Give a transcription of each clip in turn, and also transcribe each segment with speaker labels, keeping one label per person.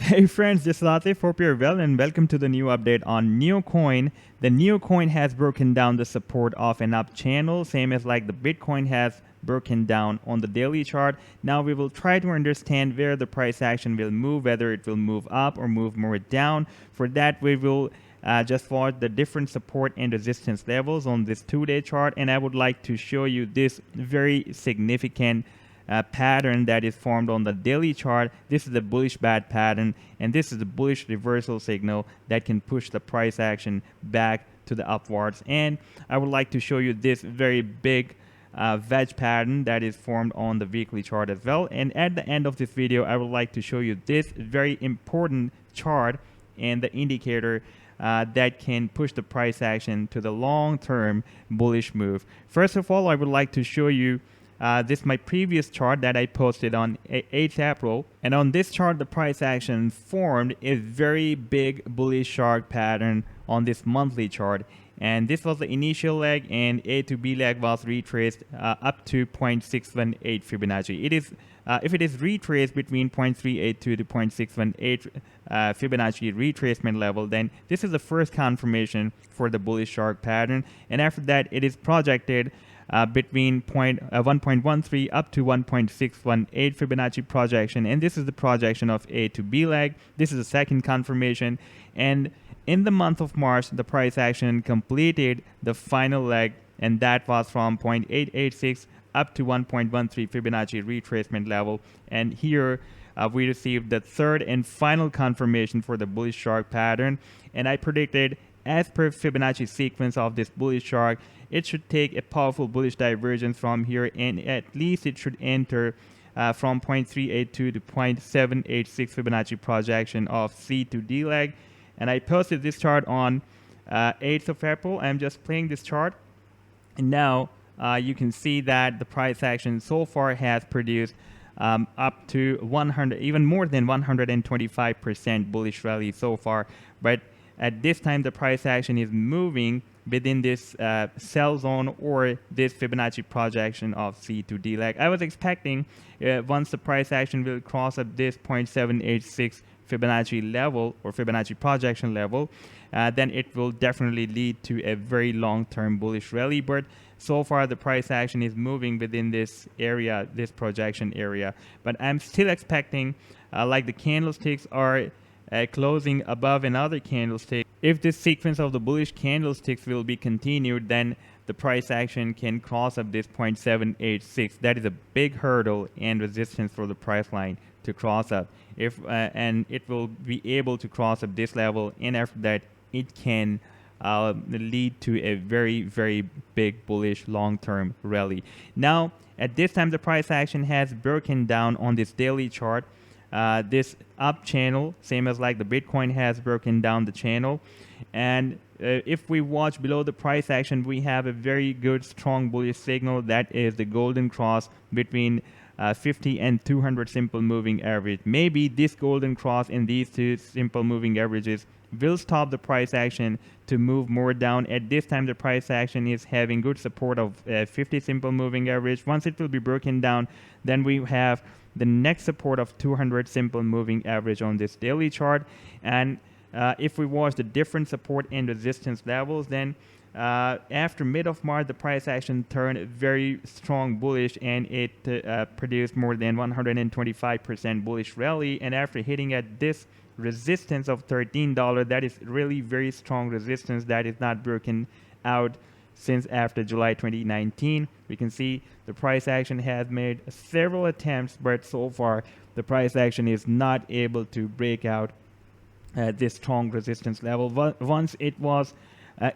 Speaker 1: Hey friends, this is Latif. Hope you're well and welcome to the new update on Neocoin. The Neocoin has broken down the support of an up channel, same as like the Bitcoin has broken down on the daily chart. Now we will try to understand where the price action will move, whether it will move up or move more down. For that, we will just watch the different support and resistance levels on this 2-day chart, and I would like to show you this very significant pattern that is formed on the daily chart. This is the bullish bat pattern, and this is the bullish reversal signal that can push the price action back to the upwards. And I would like to show you this very big wedge pattern that is formed on the weekly chart as well. And at the end of this video, I would like to show you this very important chart and the indicator that can push the price action to the long-term bullish move. First of all, I would like to show you this is my previous chart that I posted on 8th April. And on this chart, the price action formed a very big bullish shark pattern on this monthly chart. And this was the initial leg, and A to B leg was retraced up to 0.618 Fibonacci. It is if it is retraced between 0.382 to 0.618 Fibonacci retracement level, then this is the first confirmation for the bullish shark pattern. And after that, it is projected between 1.13 up to 1.618 Fibonacci projection, and this is the projection of A to B leg. This is the second confirmation, and in the month of March, the price action completed the final leg, and that was from 0.886 up to 1.13 Fibonacci retracement level. And here we received the third and final confirmation for the bullish shark pattern, and I predicted, as per Fibonacci sequence of this bullish shark, it should take a powerful bullish divergence from here, and at least it should enter from 0.382 to 0.786 Fibonacci projection of C to D leg. And I posted this chart on 8th of April. I'm just playing this chart, and now you can see that the price action so far has produced up to 100, even more than 125% bullish rally so far. But at this time, the price action is moving within this sell zone or this Fibonacci projection of C to D leg. I was expecting once the price action will cross up this 0.786 Fibonacci level or Fibonacci projection level, then it will definitely lead to a very long-term bullish rally. But so far, the price action is moving within this area, this projection area. But I'm still expecting, like the candlesticks are closing above another candlestick. If this sequence of the bullish candlesticks will be continued, then the price action can cross up this 0.786. That is a big hurdle and resistance for the price line to cross up. And it will be able to cross up this level, and after that, it can lead to a very, very big bullish long-term rally. Now, at this time, the price action has broken down on this daily chart. This up channel, same as like the Bitcoin, has broken down the channel. And if we watch below the price action, we have a very good strong bullish signal. That is the golden cross between 50 and 200 simple moving average. Maybe this golden cross in these two simple moving averages will stop the price action to move more down. At this time, the price action is having good support of 50 simple moving average. Once it will be broken down, then we have the next support of 200 simple moving average on this daily chart. And if we watch the different support and resistance levels, then after mid of March, the price action turned very strong bullish, and it produced more than 125% bullish rally. And after hitting at this resistance of $13, that is really very strong resistance that is not broken out since after July 2019. We can see the price action has made several attempts, but so far the price action is not able to break out this strong resistance level. Once it was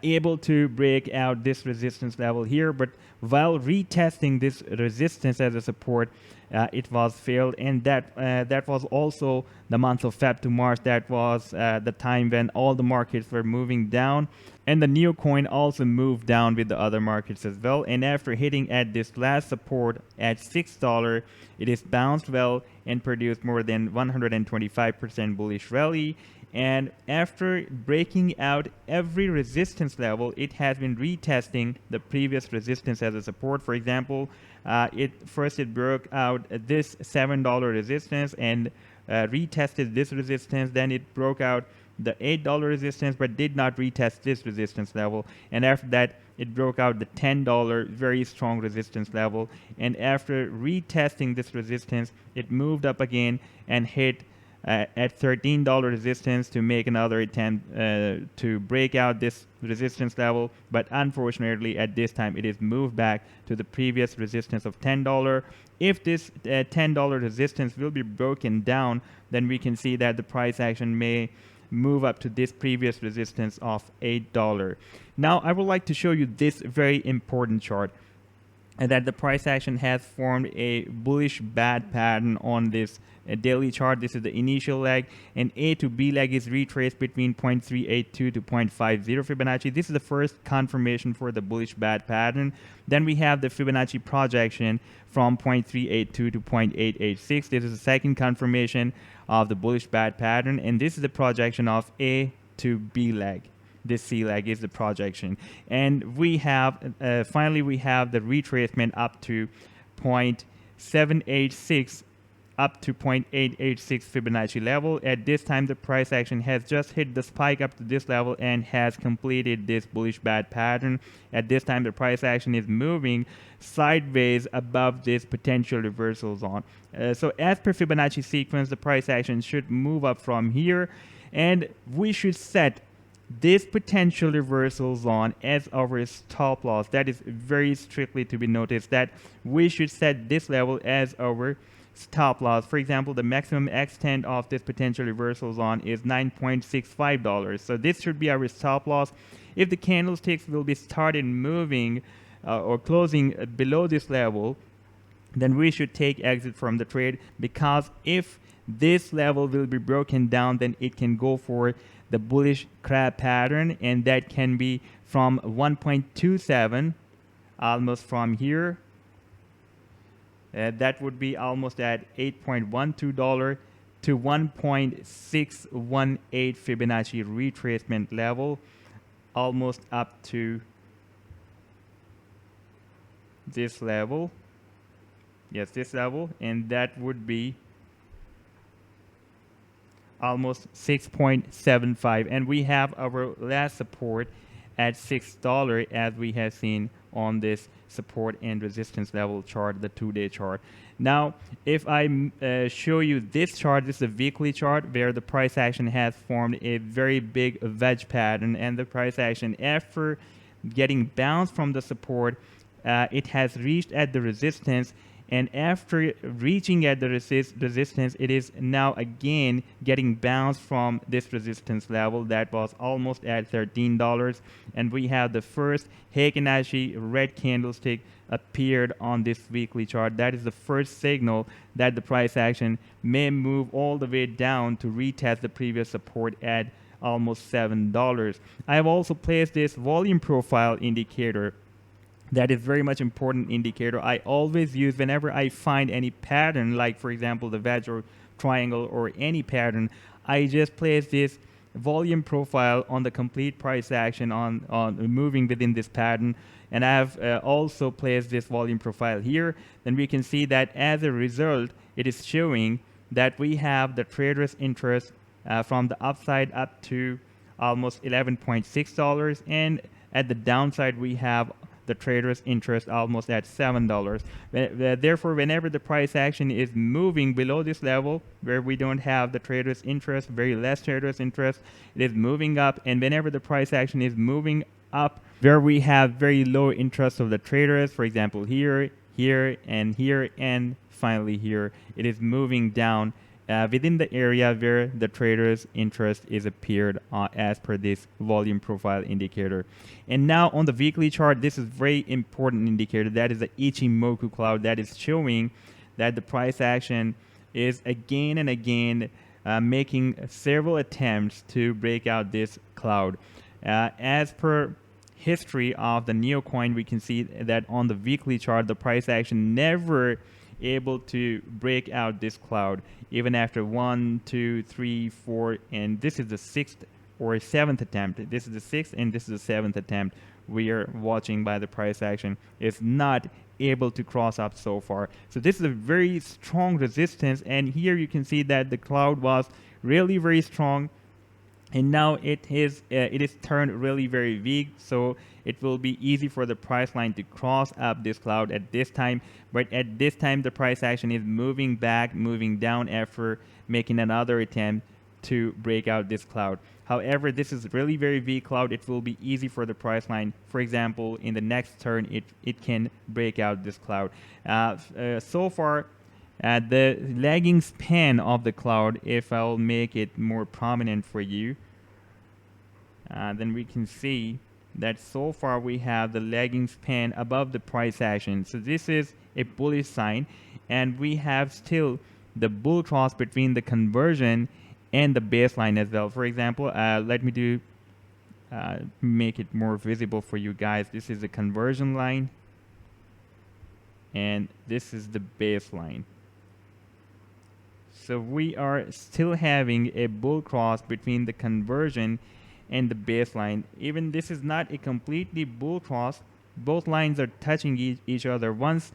Speaker 1: able to break out this resistance level here, but while retesting this resistance as a support, it was failed, and that was also the month of Feb to March. That was the time when all the markets were moving down, and the Neocoin also moved down with the other markets as well. And after hitting at this last support at $6, it is bounced well and produced more than 125% bullish rally. And after breaking out every resistance level, it has been retesting the previous resistance as a support. For example, it broke out this $7 resistance, and retested this resistance, then it broke out the $8 resistance but did not retest this resistance level, and after that it broke out the $10 very strong resistance level, and after retesting this resistance it moved up again and hit at $13 resistance to make another attempt to break out this resistance level, but unfortunately at this time it is moved back to the previous resistance of $10. If this $10 resistance will be broken down, then we can see that the price action may move up to this previous resistance of $8. Now I would like to show you this very important chart, and that the price action has formed a bullish bad pattern on this daily chart. This is the initial leg, and A to B leg is retraced between 0.382 to 0.50 Fibonacci. This is the first confirmation for the bullish bad pattern. Then we have the Fibonacci projection from 0.382 to 0.886. This is the second confirmation of the bullish bad pattern, and this is the projection of A to B leg. This C leg is the projection, and we have finally we have the retracement up to 0.786 up to 0.886 Fibonacci level. At this time the price action has just hit the spike up to this level and has completed this bullish bad pattern. At this time the price action is moving sideways above this potential reversal zone. So as per Fibonacci sequence, the price action should move up from here, and we should set this potential reversal zone as our stop loss. That is very strictly to be noticed, that we should set this level as our stop loss. For example, the maximum extent of this potential reversal zone is $9.65. So this should be our stop loss. If the candlesticks will be started moving or closing below this level, then we should take exit from the trade, because if this level will be broken down, then it can go for the bullish crab pattern, and that can be from 1.27, almost from here. That would be almost at $8.12 to 1.618 Fibonacci retracement level, almost up to this level. Yes, this level, and that would be almost 6.75, and we have our last support at $6, as we have seen on this support and resistance level chart, the 2-day chart. Now if I show you this chart, this is a weekly chart where the price action has formed a very big wedge pattern, and the price action, after getting bounced from the support, it has reached at the resistance, and after reaching at the resistance, it is now again getting bounced from this resistance level that was almost at $13, and we have the first Heikin-Ashi red candlestick appeared on this weekly chart. That is the first signal that the price action may move all the way down to retest the previous support at almost $7. I have also placed this volume profile indicator. That is very much important indicator I always use whenever I find any pattern, like for example the wedge or triangle or any pattern. I just place this volume profile on the complete price action on moving within this pattern, and I have also placed this volume profile here. Then we can see that as a result it is showing that we have the trader's interest from the upside up to almost $11.6, and at the downside we have the trader's interest almost at $7. Therefore, whenever the price action is moving below this level where we don't have the trader's interest, very less trader's interest, it is moving up, and whenever the price action is moving up where we have very low interest of the traders, for example here, here, and finally here, it is moving down within the area where the trader's interest is appeared as per this volume profile indicator. And now on the weekly chart, this is very important indicator. That is the Ichimoku cloud that is showing that the price action is again and again making several attempts to break out this cloud. As per history of the neocoin, we can see that on the weekly chart the price action never able to break out this cloud, even after 1, 2, 3, 4, and this is the 6th or 7th attempt. This is the 6th and this is the 7th attempt we are watching by the price action is not able to cross up so far. So this is a very strong resistance, and here you can see that the cloud was really very strong, and now it is turned really very weak, so it will be easy for the price line to cross up this cloud at this time. But at this time the price action is moving back, moving down after making another attempt to break out this cloud. However, this is really very weak cloud. It will be easy for the price line, for example, in the next turn it can break out this cloud. So far, the lagging span of the cloud, if I'll make it more prominent for you, then we can see that so far we have the lagging span above the price action. So this is a bullish sign, and we have still the bull cross between the conversion and the baseline as well. For example, let me make it more visible for you guys. This is the conversion line, and this is the baseline. So we are still having a bull cross between the conversion and the baseline. Even this is not a completely bull cross. Both lines are touching each other. Once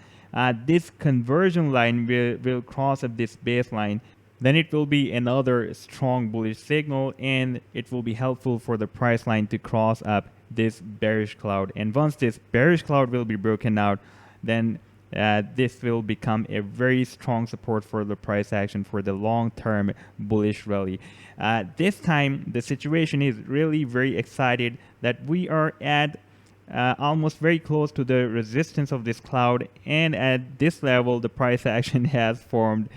Speaker 1: this conversion line will cross up this baseline, then it will be another strong bullish signal, and it will be helpful for the price line to cross up this bearish cloud. And once this bearish cloud will be broken out, then this will become a very strong support for the price action for the long-term bullish rally. This time the situation is really very excited that we are at almost very close to the resistance of this cloud, and at this level the price action has formed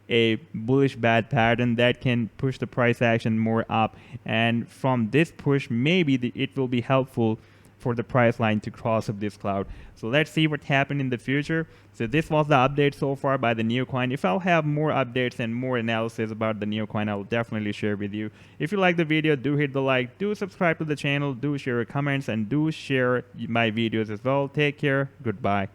Speaker 1: a bullish bad pattern that can push the price action more up, and from this push maybe it will be helpful for the price line to cross up this cloud. So let's see what happened in the future. So this was the update so far by the new coin. If I'll have more updates and more analysis about the new coin, I'll definitely share with you. If you like the video, do hit the like, do subscribe to the channel, do share your comments, and do share my videos as well. Take care. Goodbye.